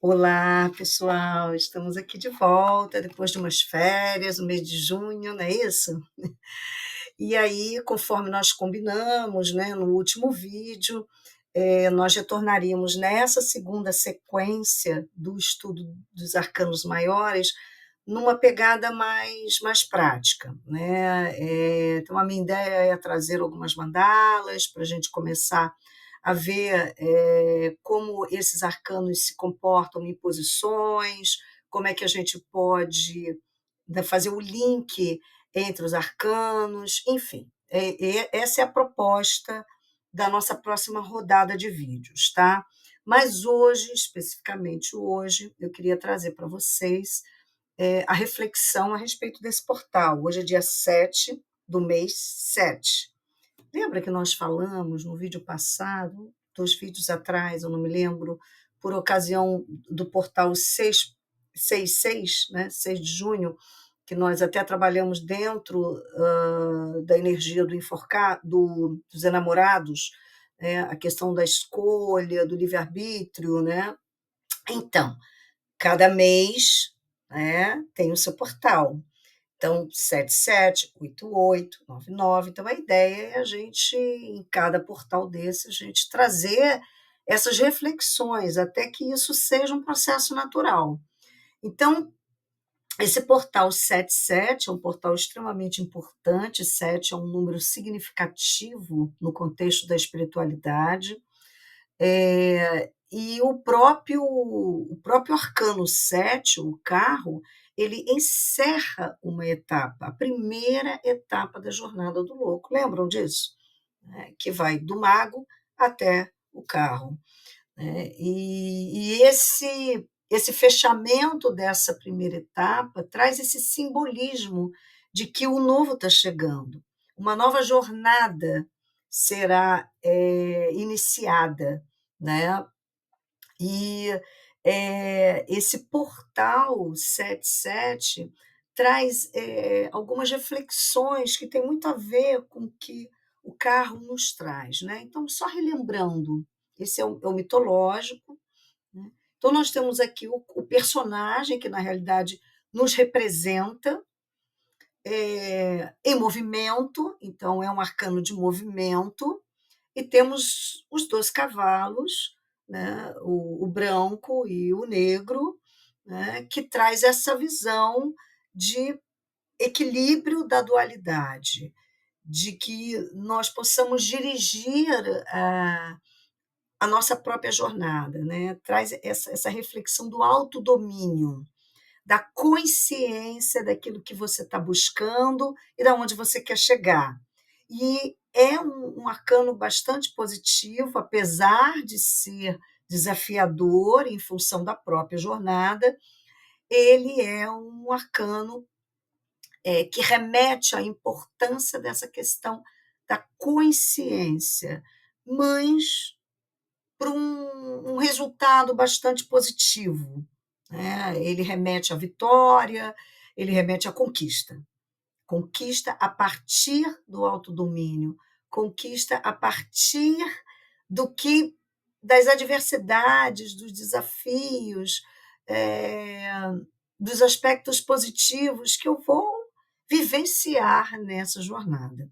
Olá, pessoal, estamos aqui de volta depois de umas férias, no mês de junho, não é isso? E aí, conforme nós combinamos, né, no último vídeo, nós retornaríamos nessa segunda sequência do estudo dos arcanos maiores, numa pegada mais prática, né? Então, a minha ideia é trazer algumas mandalas para a gente começar a ver como esses arcanos se comportam em posições, como é que a gente pode, né, fazer o link entre os arcanos, enfim, essa é a proposta da nossa próxima rodada de vídeos, tá? Mas hoje, especificamente hoje, eu queria trazer para vocês a reflexão a respeito desse portal. Hoje é dia 7 do mês 7. Lembra que nós falamos no vídeo passado, 2 vídeos atrás, eu não me lembro, por ocasião do portal 666, né, 6 de junho, que nós até trabalhamos dentro, da energia do enforcar dos enamorados, a questão da escolha, do livre-arbítrio, né. Então, cada mês, né, tem o seu portal. Então, 77, 88, 99. Então, a ideia é a gente, em cada portal desse, a gente trazer essas reflexões, até que isso seja um processo natural. Então, esse portal 77 é um portal extremamente importante, 7 é um número significativo no contexto da espiritualidade, e o próprio arcano 7, o carro, ele encerra uma etapa, a primeira etapa da jornada do louco. Lembram disso? Que vai do mago até o carro, né. E esse fechamento dessa primeira etapa traz esse simbolismo de que o novo está chegando, uma nova jornada será, iniciada, né. E, esse portal 77 traz, algumas reflexões que têm muito a ver com o que o carro nos traz, né. Então, só relembrando, esse é o mitológico, né. Então nós temos aqui o personagem que, na realidade, nos representa, em movimento, então é um arcano de movimento, e temos os 2 cavalos, né, o branco e o negro, né, que traz essa visão de equilíbrio da dualidade, de que nós possamos dirigir a nossa própria jornada, né, traz essa reflexão do autodomínio, da consciência daquilo que você está buscando e da onde você quer chegar. E é um arcano bastante positivo, apesar de ser desafiador em função da própria jornada, ele é um arcano, que remete à importância dessa questão da consciência, mas para um resultado bastante positivo, né. Ele remete à vitória, ele remete à conquista. Conquista a partir do autodomínio, conquista a partir do que das adversidades, dos desafios, eh, dos aspectos positivos que eu vou vivenciar nessa jornada,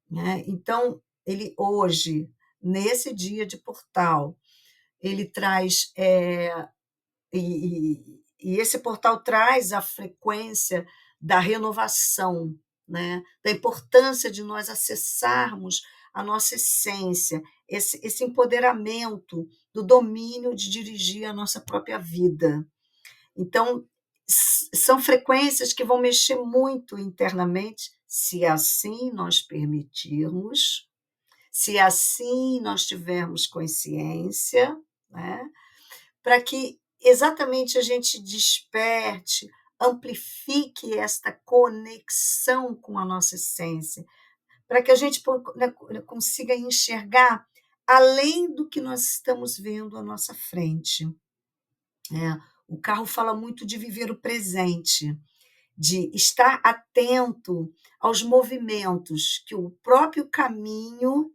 né. Então, ele hoje, nesse dia de portal, ele traz, e esse portal traz a frequência da renovação, né, da importância de nós acessarmos a nossa essência, esse empoderamento do domínio de dirigir a nossa própria vida. Então, são frequências que vão mexer muito internamente, se assim nós permitirmos, se assim nós tivermos consciência, né, para que exatamente a gente desperte, amplifique esta conexão com a nossa essência, para que a gente consiga enxergar além do que nós estamos vendo à nossa frente, né. O carro fala muito de viver o presente, de estar atento aos movimentos que o próprio caminho,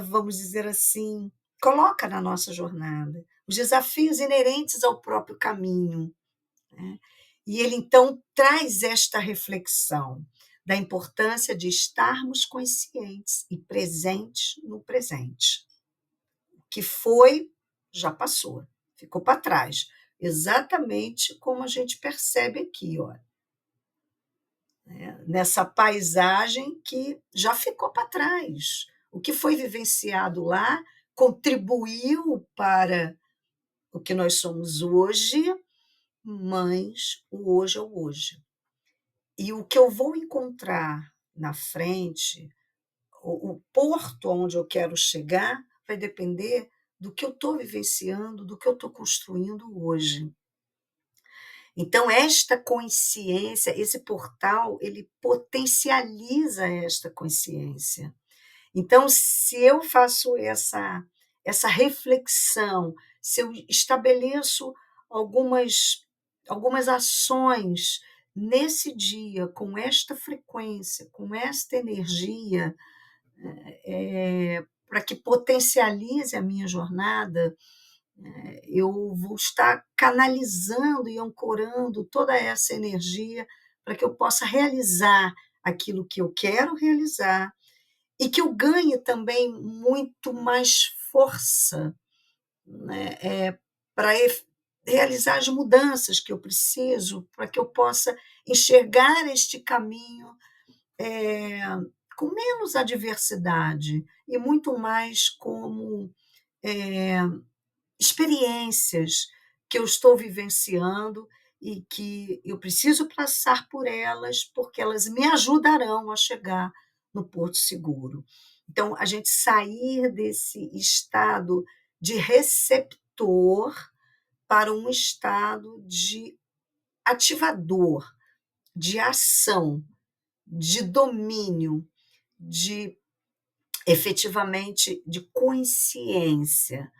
vamos dizer assim, coloca na nossa jornada. os desafios inerentes ao próprio caminho, né? E ele então traz esta reflexão da importância de estarmos conscientes e presentes no presente. O que foi, já passou, ficou para trás. Exatamente como a gente percebe aqui, ó, né? Nessa paisagem que já ficou para trás. O que foi vivenciado lá contribuiu para o que nós somos hoje, mas o hoje é o hoje. E o que eu vou encontrar na frente, o porto onde eu quero chegar, vai depender do que eu estou vivenciando, do que eu estou construindo hoje. Então, esta consciência, esse portal, ele potencializa esta consciência. Então, se eu faço essa reflexão, se eu estabeleço algumas ações nesse dia, com esta frequência, com esta energia, para que potencialize a minha jornada, eu vou estar canalizando e ancorando toda essa energia para que eu possa realizar aquilo que eu quero realizar e que eu ganhe também muito mais força, né, para realizar as mudanças que eu preciso, para que eu possa enxergar este caminho eh, com menos adversidade e muito mais como eh, experiências que eu estou vivenciando e que eu preciso passar por elas, porque elas me ajudarão a chegar no porto seguro. Então, a gente sair desse estado de receptor para um estado de ativador, de ação, de domínio, de efetivamente de consciência,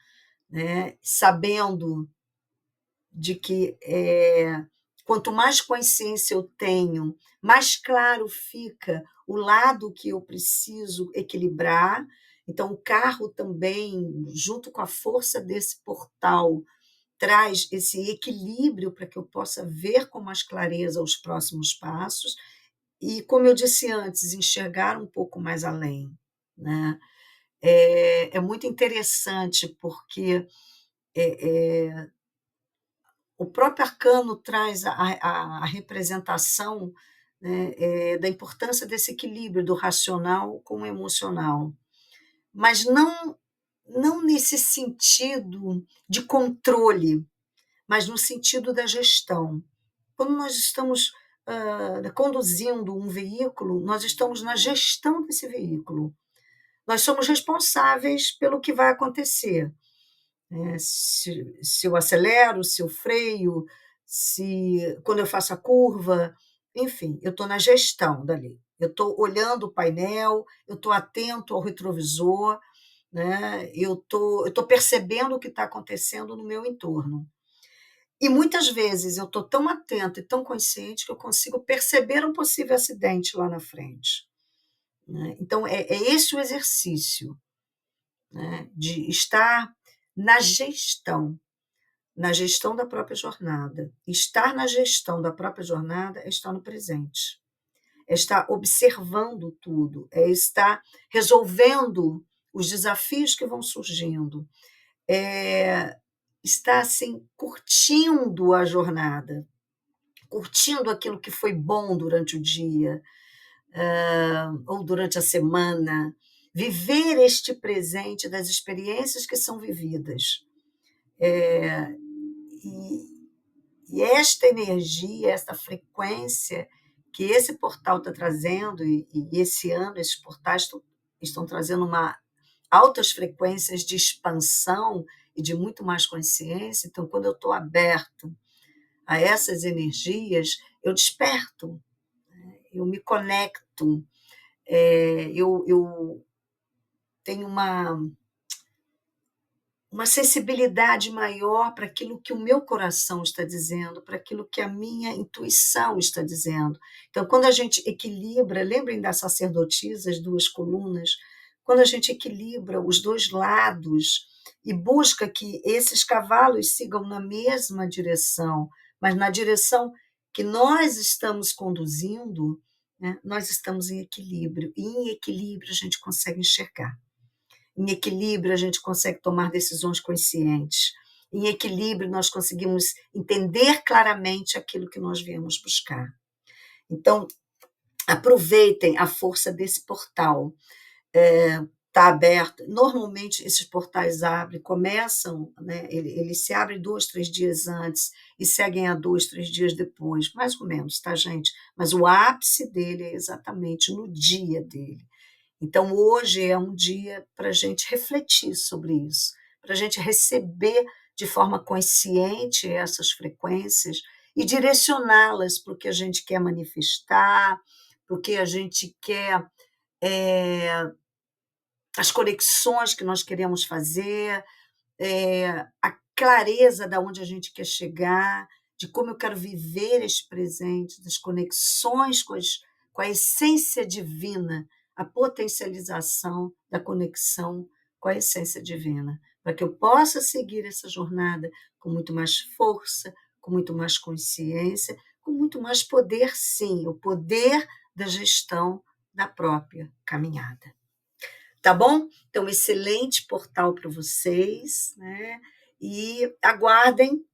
né? Sabendo de que quanto mais consciência eu tenho, mais claro fica o lado que eu preciso equilibrar. Então, o carro também, junto com a força desse portal, traz esse equilíbrio para que eu possa ver com mais clareza os próximos passos e, como eu disse antes, enxergar um pouco mais além, né? É muito interessante porque o próprio arcano traz a representação, né, da importância desse equilíbrio do racional com o emocional, mas não nesse sentido de controle, mas no sentido da gestão. Quando nós estamos conduzindo um veículo, nós estamos na gestão desse veículo. Nós somos responsáveis pelo que vai acontecer, né? Se eu acelero, se eu freio, se quando eu faço a curva, enfim, eu estou na gestão dali. Eu estou olhando o painel, eu estou atento ao retrovisor, né? Eu tô percebendo o que está acontecendo no meu entorno. E muitas vezes eu estou tão atenta e tão consciente que eu consigo perceber um possível acidente lá na frente, né? Então, é esse o exercício, né? De estar na gestão. Na gestão da própria jornada. Estar na gestão da própria jornada é estar no presente, é estar observando tudo, é estar resolvendo os desafios que vão surgindo, é estar assim curtindo a jornada, curtindo aquilo que foi bom durante o dia, ou durante a semana, viver este presente das experiências que são vividas. E E esta energia, esta frequência que esse portal está trazendo, e esse ano esses portais estão trazendo altas frequências de expansão e de muito mais consciência. Então, quando eu estou aberto a essas energias, eu desperto, eu me conecto, eu tenho uma sensibilidade maior para aquilo que o meu coração está dizendo, para aquilo que a minha intuição está dizendo. Então, quando a gente equilibra, lembrem das sacerdotisas, as duas colunas, quando a gente equilibra os dois lados e busca que esses cavalos sigam na mesma direção, mas na direção que nós estamos conduzindo, né, nós estamos em equilíbrio, e em equilíbrio a gente consegue enxergar. Em equilíbrio, a gente consegue tomar decisões conscientes. Em equilíbrio, nós conseguimos entender claramente aquilo que nós viemos buscar. Então, aproveitem a força desse portal. Está aberto. Normalmente, esses portais abrem, começam, né, eles se abrem 2, 3 dias antes e seguem a 2, 3 dias depois, mais ou menos, tá, gente? Mas o ápice dele é exatamente no dia dele. Então, hoje é um dia para a gente refletir sobre isso, para a gente receber de forma consciente essas frequências e direcioná-las para o que a gente quer manifestar, para o que a gente quer, as conexões que nós queremos fazer, a clareza da onde a gente quer chegar, de como eu quero viver esse presente, das conexões com a essência divina, a potencialização da conexão com a essência divina, para que eu possa seguir essa jornada com muito mais força, com muito mais consciência, com muito mais poder, sim, o poder da gestão da própria caminhada. Tá bom? Então, excelente portal para vocês, né? E aguardem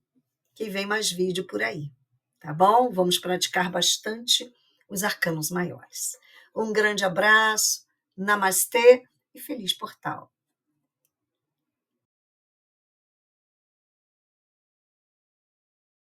que vem mais vídeo por aí, tá bom? Vamos praticar bastante os arcanos maiores. Um grande abraço, namastê e feliz portal.